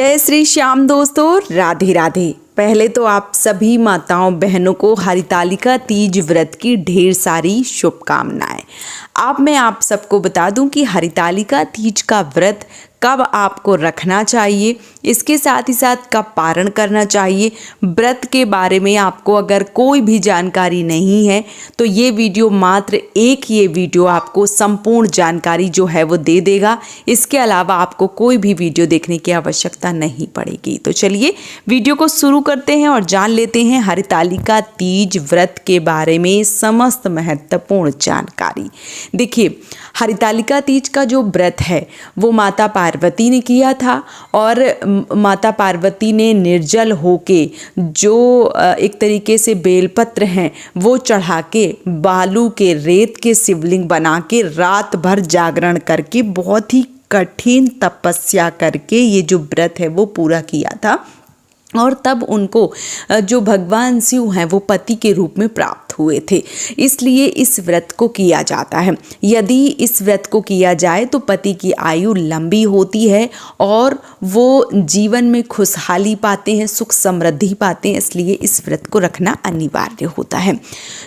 जय श्री श्याम दोस्तों, राधे राधे। पहले तो आप सभी माताओं बहनों को हरितालिका तीज व्रत की ढेर सारी शुभकामनाएं। अब मैं आप सबको बता दूं कि हरितालिका तीज का व्रत कब आपको रखना चाहिए, इसके साथ ही साथ कब पारण करना चाहिए। व्रत के बारे में आपको अगर कोई भी जानकारी नहीं है तो ये वीडियो मात्र ये वीडियो आपको संपूर्ण जानकारी जो है वो दे देगा। इसके अलावा आपको कोई भी वीडियो देखने की आवश्यकता नहीं पड़ेगी। तो चलिए वीडियो को शुरू करते हैं और जान लेते हैं हरितालिका तीज व्रत के बारे में समस्त महत्वपूर्ण जानकारी। देखिए, हरितालिका तीज का जो व्रत है वो माता पार्वती ने किया था और माता पार्वती ने निर्जल होके जो एक तरीके से बेलपत्र हैं वो चढ़ा के बालू के रेत के शिवलिंग बना के रात भर जागरण करके बहुत ही कठिन तपस्या करके ये जो व्रत है वो पूरा किया था। और तब उनको जो भगवान शिव हैं वो पति के रूप में प्राप्त हुए थे, इसलिए इस व्रत को किया जाता है। यदि इस व्रत को किया जाए तो पति की आयु लंबी होती है और वो जीवन में खुशहाली पाते हैं, सुख समृद्धि पाते हैं, इसलिए इस व्रत को रखना अनिवार्य होता है।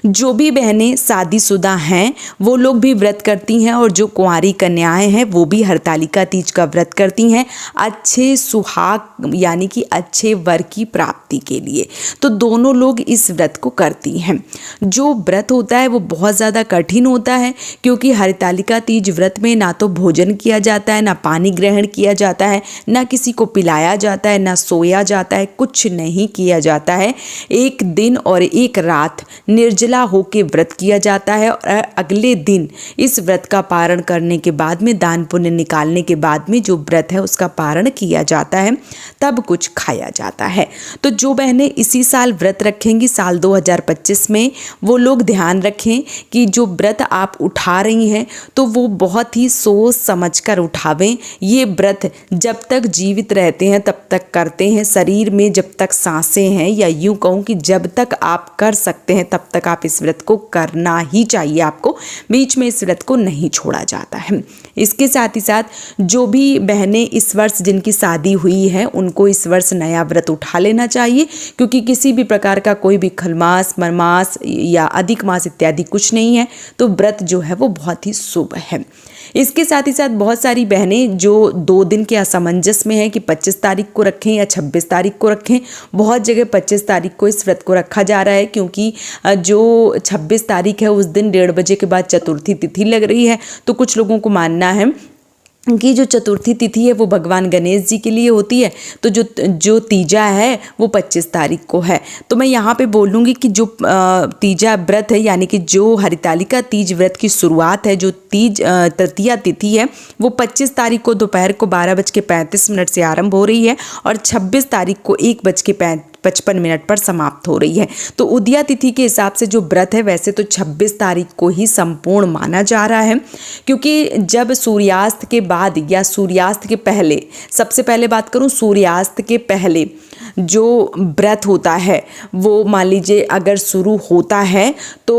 जो भी बहनें शादीशुदा हैं वो लोग भी व्रत करती हैं और जो कुंवारी कन्याएं हैं वो भी हरितालिका तीज का व्रत करती हैं अच्छे सुहाग यानी कि अच्छे वर की प्राप्ति के लिए। तो दोनों लोग इस व्रत को करती हैं। जो व्रत होता है वो बहुत ज़्यादा कठिन होता है क्योंकि हरितालिका तीज व्रत में ना तो भोजन किया जाता है, ना पानी ग्रहण किया जाता है, ना किसी को पिलाया जाता है, ना सोया जाता है, कुछ नहीं किया जाता है। एक दिन और एक रात निर्जला होकर व्रत किया जाता है और अगले दिन इस व्रत का पारण करने के बाद में दान पुण्य निकालने के बाद में जो व्रत है उसका पारण किया जाता है, तब कुछ खाया जाता है। तो जो बहनें इसी साल व्रत रखेंगी साल 2025 में, वो लोग ध्यान रखें कि जो व्रत आप उठा रही हैं तो वो बहुत ही सोच समझ कर उठावें। ये व्रत जब तक जीवित रहते हैं तब तक करते हैं, शरीर में जब तक सांसें हैं, या यूं कहूँ कि जब तक आप कर सकते हैं तब तक आप इस व्रत को करना ही चाहिए। आपको बीच में इस व्रत को नहीं छोड़ा जाता है। इसके साथ ही साथ जो भी बहनें इस वर्ष जिनकी शादी हुई है उनको इस वर्ष नया व्रत उठा लेना चाहिए, क्योंकि किसी भी प्रकार का कोई भी खलमास, मरमास या अधिक मास इत्यादि कुछ नहीं है, तो व्रत जो है वो बहुत ही शुभ है। इसके साथ ही साथ बहुत सारी बहनें जो 2 दिन के असमंजस में है कि 25 तारीख को रखें या 26 तारीख को रखें। बहुत जगह 25 तारीख को इस व्रत को रखा जा रहा है क्योंकि जो 26 तारीख है उस दिन 1:30 बजे के बाद चतुर्थी तिथि लग रही है। तो कुछ लोगों को मानना है कि जो चतुर्थी तिथि है वो भगवान गणेश जी के लिए होती है, तो जो तीजा है वो 25 तारीख को है। तो मैं यहाँ पे बोलूँगी कि जो तीजा व्रत है यानी कि जो हरितालिका तीज व्रत की शुरुआत है, जो तीज तृतीया तिथि है, वो 25 तारीख को दोपहर को 12:35 से आरंभ हो रही है और 26 तारीख को 1:55 पर समाप्त हो रही है। तो उदया तिथि के हिसाब से जो व्रत है वैसे तो 26 तारीख को ही संपूर्ण माना जा रहा है, क्योंकि जब सूर्यास्त के बाद या सूर्यास्त के पहले, सबसे पहले बात करूं सूर्यास्त के पहले जो व्रत होता है वो मान लीजिए अगर शुरू होता है तो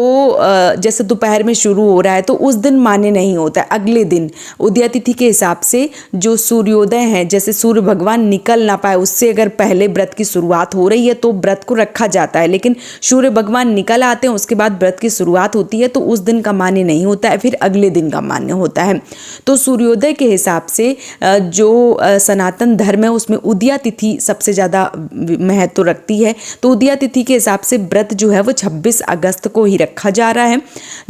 जैसे दोपहर में शुरू हो रहा है तो उस दिन मान्य नहीं होता है। अगले दिन उदया तिथि के हिसाब से जो सूर्योदय है, जैसे सूर्य भगवान निकल ना पाए उससे अगर पहले व्रत की शुरुआत हो रही है तो व्रत को रखा जाता है, लेकिन सूर्य भगवान निकल आते हैं उसके बाद व्रत की शुरुआत होती है तो उस दिन का मान्य नहीं होता है, फिर अगले दिन का मान्य होता है। तो सूर्योदय के हिसाब से जो सनातन धर्म है उसमें उदया तिथि सबसे ज़्यादा महत्व रखती है। तो उदया तिथि के हिसाब से व्रत जो है वो 26 अगस्त को ही रखा जा रहा है।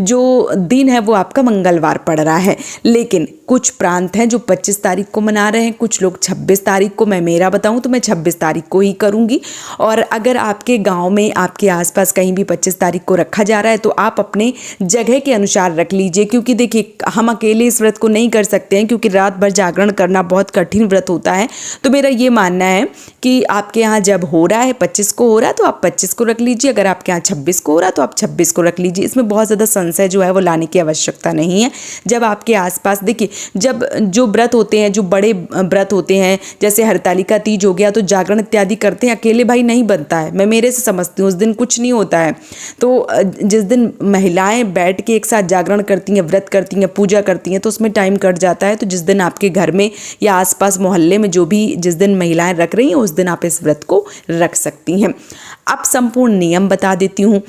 जो दिन है वो आपका मंगलवार पड़ रहा है, लेकिन कुछ प्रांत हैं जो 25 तारीख को मना रहे हैं, कुछ लोग 26 तारीख को। मैं मेरा बताऊं तो मैं 26 तारीख को ही करूंगी। और अगर आपके गांव में आपके आसपास कहीं भी 25 तारीख को रखा जा रहा है तो आप अपने जगह के अनुसार रख लीजिए, क्योंकि देखिए हम अकेले इस व्रत को नहीं कर सकते हैं क्योंकि रात भर जागरण करना बहुत कठिन व्रत होता है। तो मेरा ये मानना है कि आप आपके यहाँ जब हो रहा है 25 को हो रहा है तो आप 25 को रख लीजिए, अगर आपके यहाँ 26 को हो रहा है तो आप 26 को रख लीजिए। इसमें बहुत ज़्यादा संशय जो है वो लाने की आवश्यकता नहीं है। जब आपके आसपास देखिए, जब जो व्रत होते हैं, जो बड़े व्रत होते हैं, जैसे हरतालिका तीज हो गया, तो जागरण इत्यादि करते हैं, अकेले भाई नहीं बनता है, मैं मेरे से समझती हूँ। उस दिन कुछ नहीं होता है। तो जिस दिन महिलाएं बैठ के एक साथ जागरण करती हैं, व्रत करती हैं, पूजा करती हैं, तो उसमें टाइम कट जाता है। तो जिस दिन आपके घर में या आसपास मोहल्ले में जो भी जिस दिन महिलाएं रख रही हैं, उस दिन आप इस व्रत को रख सकती हैं। अब संपूर्ण नियम बता देती हूँ।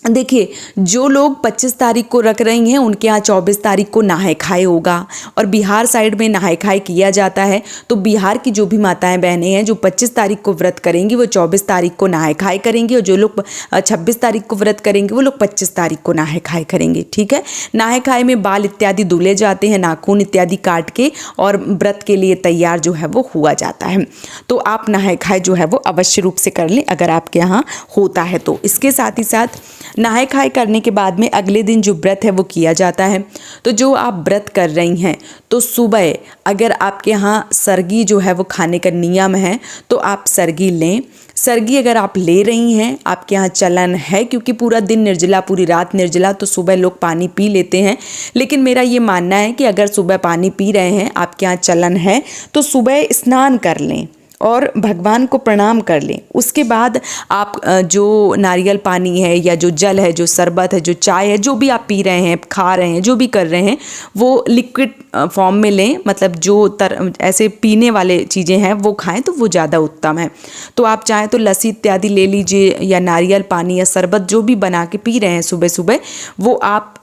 देखिए, जो लोग 25 तारीख को रख रही हैं उनके यहाँ 24 तारीख को नहाए खाए होगा, और बिहार साइड में नहाए खाए किया जाता है। तो बिहार की जो भी माताएं बहनें हैं जो 25 तारीख को व्रत करेंगी वो 24 तारीख को नहाए खाए करेंगी, और जो लोग 26 तारीख को व्रत करेंगे वो लोग 25 तारीख को नहाए खाए करेंगे। ठीक है। नहाए खाए में बाल इत्यादि धुले जाते हैं, नाखून इत्यादि काट के, और व्रत के लिए तैयार जो है वो हुआ जाता है। तो आप नहाए खाए जो है वो अवश्य रूप से कर लें अगर आपके यहाँ होता है तो। इसके साथ ही साथ नहाए खाए करने के बाद में अगले दिन जो व्रत है वो किया जाता है। तो जो आप व्रत कर रही हैं तो सुबह अगर आपके यहाँ सरगी जो है वो खाने का नियम है तो आप सरगी लें। सरगी अगर आप ले रही हैं, आपके यहाँ चलन है, क्योंकि पूरा दिन निर्जला, पूरी रात निर्जला, तो सुबह लोग पानी पी लेते हैं। लेकिन मेरा ये मानना है कि अगर सुबह पानी पी रहे हैं, आपके यहाँ चलन है, तो सुबह स्नान कर लें और भगवान को प्रणाम कर लें। उसके बाद आप जो नारियल पानी है या जो जल है, जो शरबत है, जो चाय है, जो भी आप पी रहे हैं, खा रहे हैं, जो भी कर रहे हैं, वो लिक्विड फॉर्म में लें। मतलब जो ऐसे पीने वाले चीज़ें हैं वो खाएं तो वो ज़्यादा उत्तम है। तो आप चाहें तो लस्सी इत्यादि ले लीजिए, या नारियल पानी या शरबत जो भी बना के पी रहे हैं सुबह सुबह, वो आप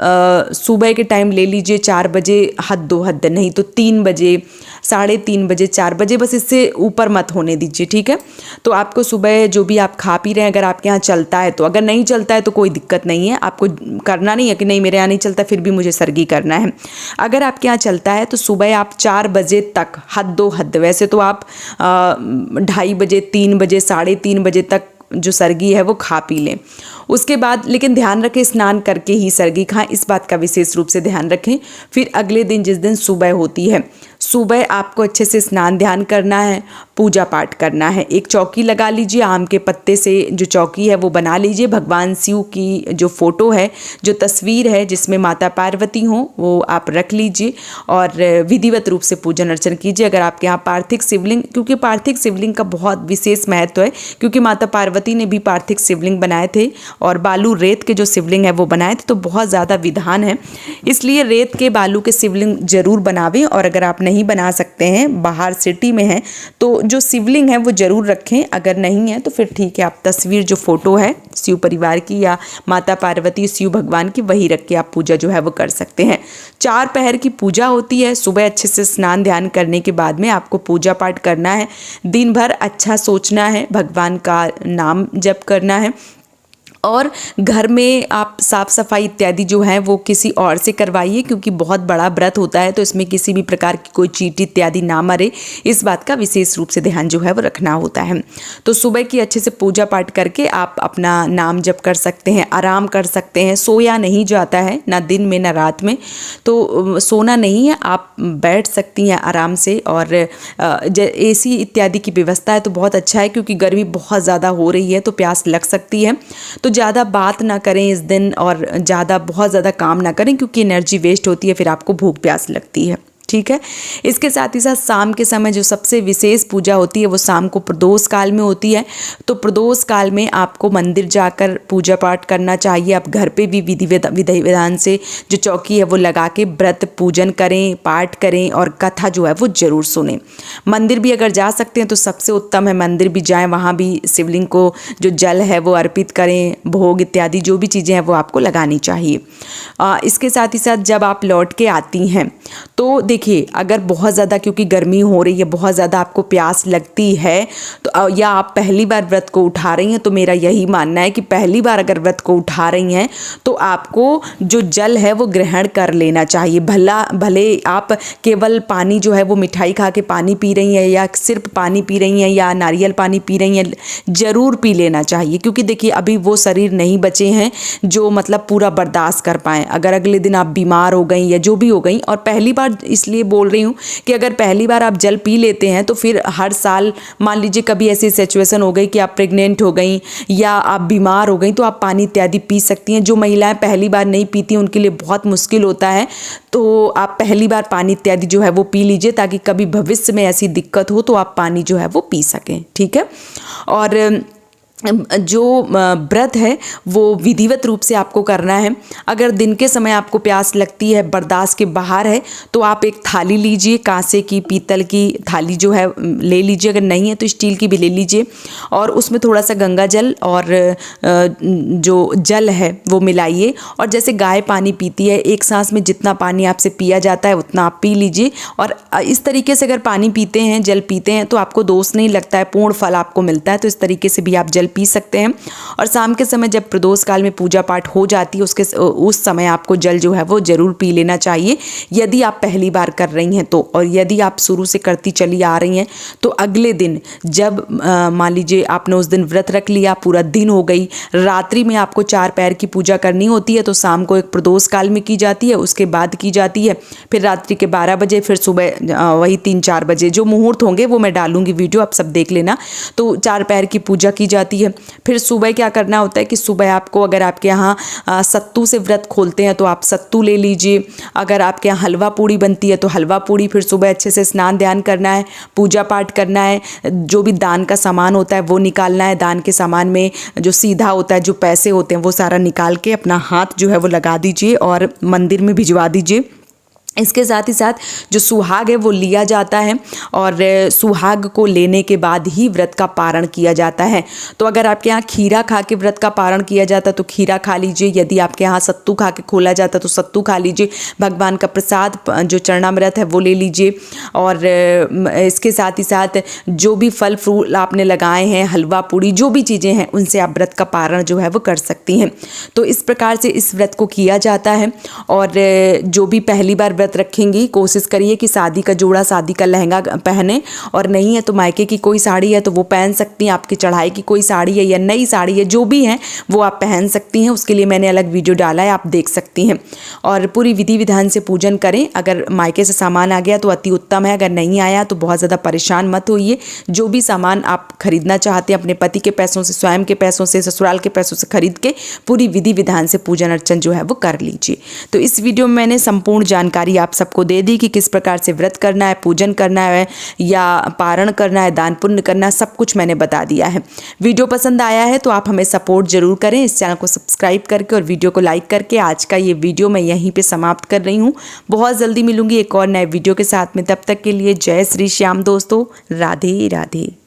सुबह के टाइम ले लीजिए। 4 बजे हद नहीं तो 3 बजे, 3:30 बजे, 4 बजे, बस इससे ऊपर मत होने दीजिए। ठीक है। तो आपको सुबह जो भी आप खा पी रहे हैं, अगर आपके यहाँ चलता है तो, अगर नहीं चलता है तो कोई दिक्कत नहीं है, आपको करना नहीं है कि नहीं मेरे यहाँ नहीं चलता फिर भी मुझे सरगी करना है। अगर आपके यहाँ चलता है तो सुबह आप 4 बजे तक हद, वैसे तो आप 2:30 बजे, 3 बजे, 3:30 बजे तक जो सरगी है वो खा पी लें। उसके बाद लेकिन ध्यान रखें, स्नान करके ही सरगी खाएं, इस बात का विशेष रूप से ध्यान रखें। फिर अगले दिन जिस दिन सुबह होती है, सुबह आपको अच्छे से स्नान ध्यान करना है, पूजा पाठ करना है। एक चौकी लगा लीजिए, आम के पत्ते से जो चौकी है वो बना लीजिए। भगवान शिव की जो फोटो है, जो तस्वीर है जिसमें माता पार्वती हो, वो आप रख लीजिए और विधिवत रूप से पूजन अर्चन कीजिए। अगर आपके यहाँ पार्थिव शिवलिंग, क्योंकि पार्थिव शिवलिंग का बहुत विशेष महत्व है, क्योंकि माता पार्वती ने भी पार्थिव शिवलिंग बनाए थे और बालू रेत के जो शिवलिंग है वो बनाए थे, तो बहुत ज़्यादा विधान है। इसलिए रेत के बालू के शिवलिंग जरूर बनावें, और अगर आप नहीं बना सकते हैं, बाहर सिटी में हैं, तो जो शिवलिंग है वो जरूर रखें। अगर नहीं है तो फिर ठीक है, आप तस्वीर जो फोटो है शिव परिवार की या माता पार्वती शिव भगवान की, वही रख के आप पूजा जो है वो कर सकते हैं। 4 पहर की पूजा होती है। सुबह अच्छे से स्नान ध्यान करने के बाद में आपको पूजा पाठ करना है। दिन भर अच्छा सोचना है, भगवान का नाम जप करना है, और घर में आप साफ़ सफाई इत्यादि जो है वो किसी और से करवाइए, क्योंकि बहुत बड़ा व्रत होता है तो इसमें किसी भी प्रकार की कोई चींटी इत्यादि ना मरे, इस बात का विशेष रूप से ध्यान जो है वो रखना होता है। तो सुबह की अच्छे से पूजा पाठ करके आप अपना नाम जप कर सकते हैं, आराम कर सकते हैं। सोया नहीं जाता है, ना दिन में ना रात में, तो सोना नहीं है, आप बैठ सकती हैं आराम से। और AC इत्यादि की व्यवस्था है तो बहुत अच्छा है, क्योंकि गर्मी बहुत ज़्यादा हो रही है तो प्यास लग सकती है। तो ज़्यादा बात ना करें इस दिन, और बहुत ज़्यादा काम ना करें, क्योंकि एनर्जी वेस्ट होती है, फिर आपको भूख प्यास लगती है। ठीक है। इसके साथ ही साथ शाम के समय जो सबसे विशेष पूजा होती है वो शाम को प्रदोष काल में होती है। तो प्रदोष काल में आपको मंदिर जाकर पूजा पाठ करना चाहिए। आप घर पे भी विधि विधान से जो चौकी है वो लगा के व्रत पूजन करें, पाठ करें, और कथा जो है वो जरूर सुनें। मंदिर भी अगर जा सकते हैं तो सबसे उत्तम है, मंदिर भी जाएं, वहाँ भी शिवलिंग को जो जल है वो अर्पित करें, भोग इत्यादि जो भी चीज़ें हैं वो आपको लगानी चाहिए। इसके साथ ही साथ जब आप लौट के आती हैं तो देखिए, अगर बहुत ज़्यादा, क्योंकि गर्मी हो रही है, बहुत ज़्यादा आपको प्यास लगती है, तो या आप पहली बार व्रत को उठा रही हैं, तो मेरा यही मानना है कि पहली बार अगर व्रत को उठा रही हैं तो आपको जो जल है वो ग्रहण कर लेना चाहिए। भले आप केवल पानी जो है वो मिठाई खा के पानी पी रही हैं, या सिर्फ पानी पी रही हैं, या नारियल पानी पी रही हैं, ज़रूर पी लेना चाहिए। क्योंकि देखिए, अभी वो शरीर नहीं बचे हैं जो मतलब पूरा बर्दाश्त कर पाएँ। अगर अगले दिन आप बीमार हो गई या जो भी हो गई, और पहली बार इसलिए इसलिए बोल रही हूँ कि अगर पहली बार आप जल पी लेते हैं तो फिर हर साल मान लीजिए कभी ऐसी सिचुएशन हो गई कि आप प्रेग्नेंट हो गई या आप बीमार हो गई तो आप पानी इत्यादि पी सकती हैं। जो महिलाएं पहली बार नहीं पीती उनके लिए बहुत मुश्किल होता है, तो आप पहली बार पानी इत्यादि जो है वो पी लीजिए ताकि कभी भविष्य में ऐसी दिक्कत हो तो आप पानी जो है वो पी सकें। ठीक है। और जो व्रत है वो विधिवत रूप से आपको करना है। अगर दिन के समय आपको प्यास लगती है, बर्दाश्त के बाहर है, तो आप एक थाली लीजिए, कांसे की, पीतल की थाली जो है ले लीजिए, अगर नहीं है तो स्टील की भी ले लीजिए, और उसमें थोड़ा सा गंगा जल और जो जल है वो मिलाइए। और जैसे गाय पानी पीती है, एक सांस में जितना पानी आपसे पिया जाता है उतना आप पी लीजिए। और इस तरीके से अगर पानी पीते हैं, जल पीते हैं, तो आपको दोष नहीं लगता है, पूर्ण फल आपको मिलता है। तो इस तरीके से भी आप जल पी सकते हैं। और शाम के समय जब प्रदोष काल में पूजा पाठ हो जाती है उस समय आपको जल जो है वो जरूर पी लेना चाहिए, यदि आप पहली बार कर रही हैं तो। और यदि आप शुरू से करती चली आ रही हैं तो अगले दिन जब मान लीजिए आपने उस दिन व्रत रख लिया, पूरा दिन हो गई, रात्रि में आपको 4 पैर की पूजा करनी होती है, तो शाम को एक प्रदोष काल में की जाती है, उसके बाद की जाती है, फिर रात्रि के 12 बजे, फिर सुबह वही 3-4 बजे जो मुहूर्त होंगे वो मैं डालूंगी वीडियो, आप सब देख लेना। तो 4 पैर की पूजा की जाती है। फिर सुबह क्या करना होता है कि सुबह आपको, अगर आपके यहाँ सत्तू से व्रत खोलते हैं तो आप सत्तू ले लीजिए, अगर आपके यहाँ हलवा पूड़ी बनती है तो हलवा पूड़ी। फिर सुबह अच्छे से स्नान ध्यान करना है, पूजा पाठ करना है, जो भी दान का सामान होता है वो निकालना है। दान के सामान में जो सीधा होता है, जो पैसे होते हैं वो सारा निकाल के अपना हाथ जो है वो लगा दीजिए और मंदिर में भिजवा दीजिए। इसके साथ ही साथ जो सुहाग है वो लिया जाता है, और सुहाग को लेने के बाद ही व्रत का पारण किया जाता है। तो अगर आपके यहाँ खीरा खा के व्रत का पारण किया जाता है तो खीरा खा लीजिए, यदि आपके यहाँ सत्तू खा के खोला जाता है तो सत्तू खा लीजिए। भगवान का प्रसाद जो चरणामृत है वो ले लीजिए। और इसके साथ ही साथ जो भी फल फूल आपने लगाए हैं, हलवा पूड़ी, जो भी चीज़ें हैं, उनसे आप व्रत का पारण जो है वो कर सकती हैं। तो इस प्रकार से इस व्रत को किया जाता है। और जो भी पहली बार व्रत रखेंगी, कोशिश करिए कि शादी का जोड़ा, शादी का लहंगा पहने, और नहीं है तो मायके की कोई साड़ी है तो वो पहन सकती हैं। आपकी चढ़ाई की कोई साड़ी है या नई साड़ी है, जो भी है वो आप पहन सकती हैं। उसके लिए मैंने अलग वीडियो डाला है, आप देख सकती हैं। और पूरी विधि विधान से पूजन करें। अगर मायके से सामान आ गया तो अति उत्तम है, अगर नहीं आया तो बहुत ज़्यादा परेशान मत होइए। जो भी सामान आप खरीदना चाहते हैं अपने पति के पैसों से, स्वयं के पैसों से, ससुराल के पैसों से खरीद के पूरी विधि विधान से पूजन अर्चन जो है वो कर लीजिए। तो इस वीडियो में मैंने संपूर्ण जानकारी आप सबको दे दी कि किस प्रकार से व्रत करना है, पूजन करना है या पारण करना है, दान पुण्य करना है, सब कुछ मैंने बता दिया है। वीडियो पसंद आया है तो आप हमें सपोर्ट जरूर करें, इस चैनल को सब्सक्राइब करके और वीडियो को लाइक करके। आज का ये वीडियो मैं यहीं पे समाप्त कर रही हूँ। बहुत जल्दी मिलूंगी एक और नए वीडियो के साथ में, तब तक के लिए जय श्री श्याम दोस्तों, राधे राधे।